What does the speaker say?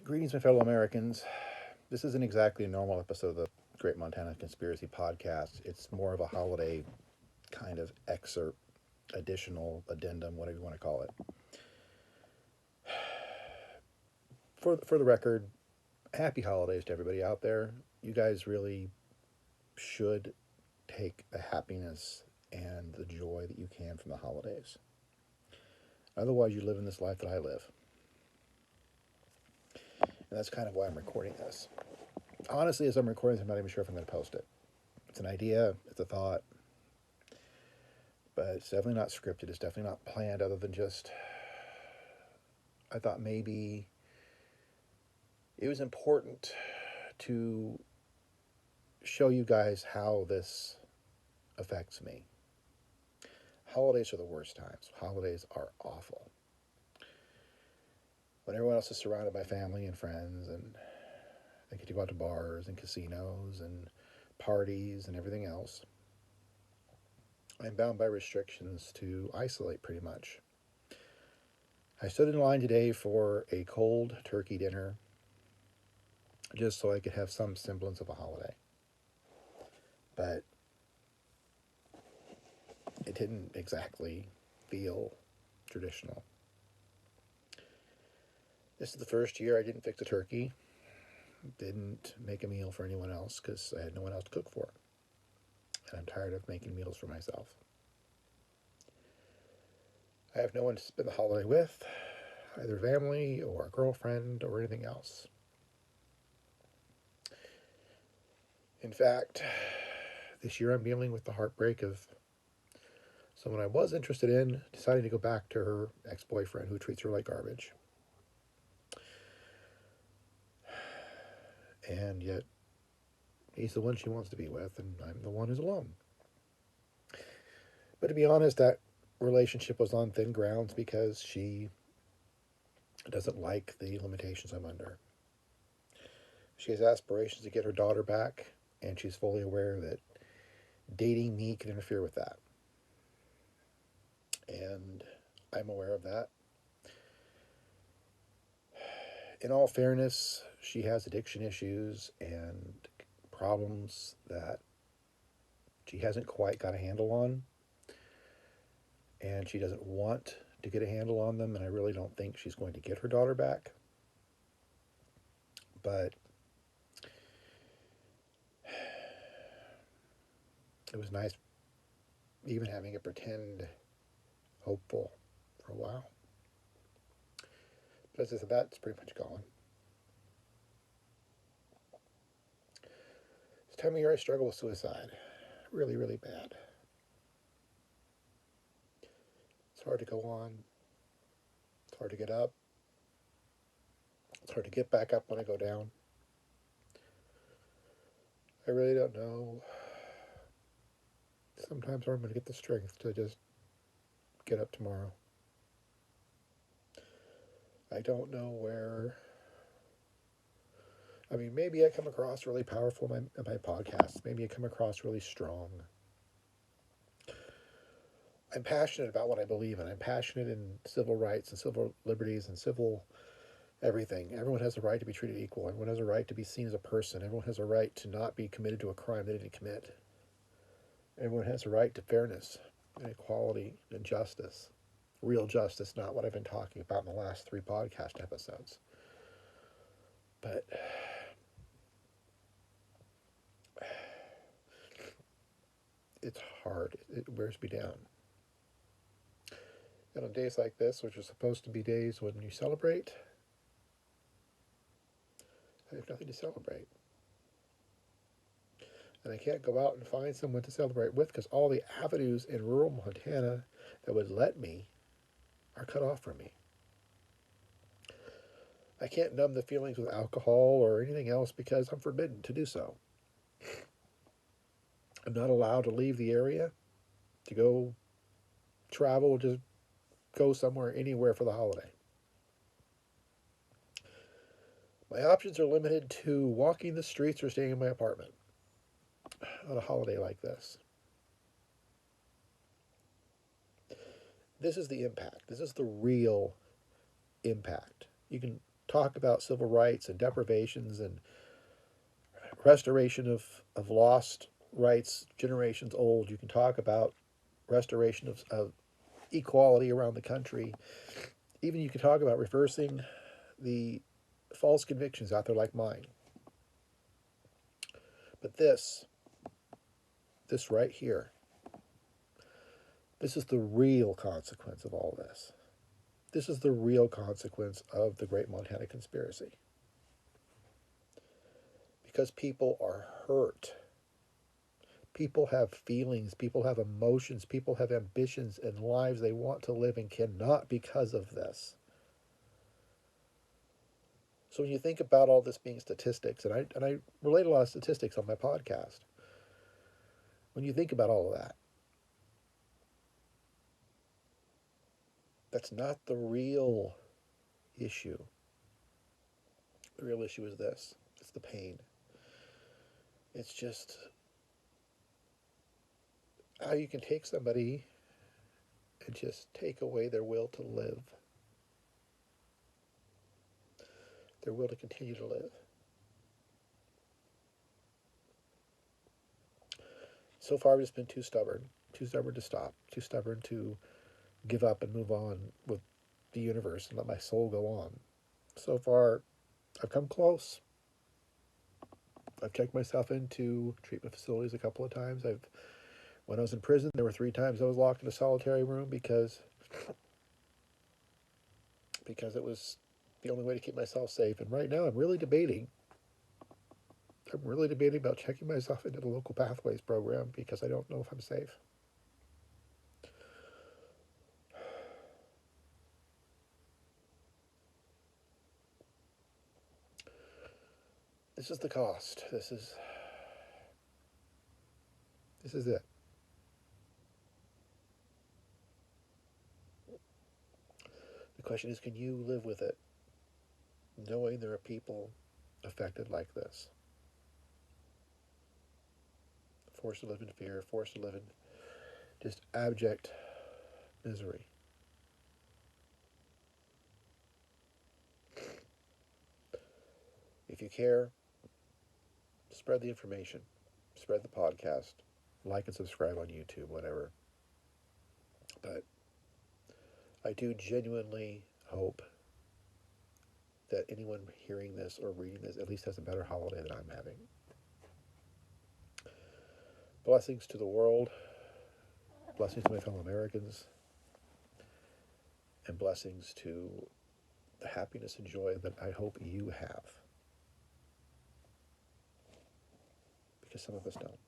Greetings, my fellow Americans. This isn't exactly a normal episode of the Great Montana Conspiracy Podcast. It's more of a holiday kind of excerpt, additional, addendum, whatever you want to call it. For the record, happy holidays to everybody out there. You guys really should take the happiness and the joy that you can from the holidays. Otherwise, you live in this life that I live. And that's kind of why I'm recording this. Honestly, as I'm recording this, I'm not even sure if I'm going to post it. It's an idea, it's a thought, but it's definitely not scripted. It's definitely not planned, other than just, I thought maybe it was important to show you guys how this affects me. Holidays are the worst times. Holidays are awful. When everyone else is surrounded by family and friends, and they get to go out to bars and casinos and parties and everything else, I'm bound by restrictions to isolate pretty much. I stood in line today for a cold turkey dinner just so I could have some semblance of a holiday. But it didn't exactly feel traditional. This is the first year I didn't fix a turkey, didn't make a meal for anyone else because I had no one else to cook for. And I'm tired of making meals for myself. I have no one to spend the holiday with, either family or a girlfriend or anything else. In fact, this year I'm dealing with the heartbreak of someone I was interested in deciding to go back to her ex-boyfriend who treats her like garbage. And yet, he's the one she wants to be with, and I'm the one who's alone. But to be honest, that relationship was on thin grounds because she doesn't like the limitations I'm under. She has aspirations to get her daughter back, and she's fully aware that dating me can interfere with that. And I'm aware of that. In all fairness, she has addiction issues and problems that she hasn't quite got a handle on, and she doesn't want to get a handle on them, and I really don't think she's going to get her daughter back. But it was nice even having a pretend hopeful for a while. But as I said, that's pretty much gone. This time of year I struggle with suicide. Really, really bad. It's hard to go on. It's hard to get up. It's hard to get back up when I go down. I really don't know sometimes where I'm going to get the strength to just get up tomorrow. I don't know where. I mean, maybe I come across really powerful in my podcasts. Maybe I come across really strong. I'm passionate about what I believe in. I'm passionate in civil rights and civil liberties and civil everything. Everyone has a right to be treated equal. Everyone has a right to be seen as a person. Everyone has a right to not be committed to a crime they didn't commit. Everyone has a right to fairness and equality and justice. Real justice, not what I've been talking about in the last 3 podcast episodes. But it's hard. It wears me down. And on days like this, which are supposed to be days when you celebrate, I have nothing to celebrate. And I can't go out and find someone to celebrate with because all the avenues in rural Montana that would let me are cut off from me. I can't numb the feelings with alcohol or anything else because I'm forbidden to do so. I'm not allowed to leave the area to go travel, just go somewhere, anywhere for the holiday. My options are limited to walking the streets or staying in my apartment on a holiday like this. This is the impact. This is the real impact. You can talk about civil rights and deprivations and restoration of lost rights generations old. You can talk about restoration of equality around the country. Even you can talk about reversing the false convictions out there like mine. But this right here, this is the real consequence of all this. This is the real consequence of the Great Montana Conspiracy. Because people are hurt. People have feelings, people have emotions, people have ambitions and lives they want to live and cannot because of this. So when you think about all this being statistics, and I relate a lot of statistics on my podcast, when you think about all of that, that's not the real issue. The real issue is this. It's the pain. It's just how you can take somebody and just take away their will to live, their will to continue to live. So far, I've just been too stubborn to stop, too stubborn to give up and move on with the universe and let my soul go on. So far, I've come close. I've checked myself into treatment facilities a couple of times. When I was in prison, there were 3 times I was locked in a solitary room because it was the only way to keep myself safe. And right now, I'm really debating about checking myself into the local pathways program because I don't know if I'm safe. This is the cost. This is it. The question is, can you live with it, knowing there are people affected like this? Forced to live in fear, forced to live in just abject misery. If you care, spread the information, spread the podcast, like and subscribe on YouTube, whatever. But I do genuinely hope that anyone hearing this or reading this at least has a better holiday than I'm having. Blessings to the world, blessings to my fellow Americans, and blessings to the happiness and joy that I hope you have. Because some of us don't.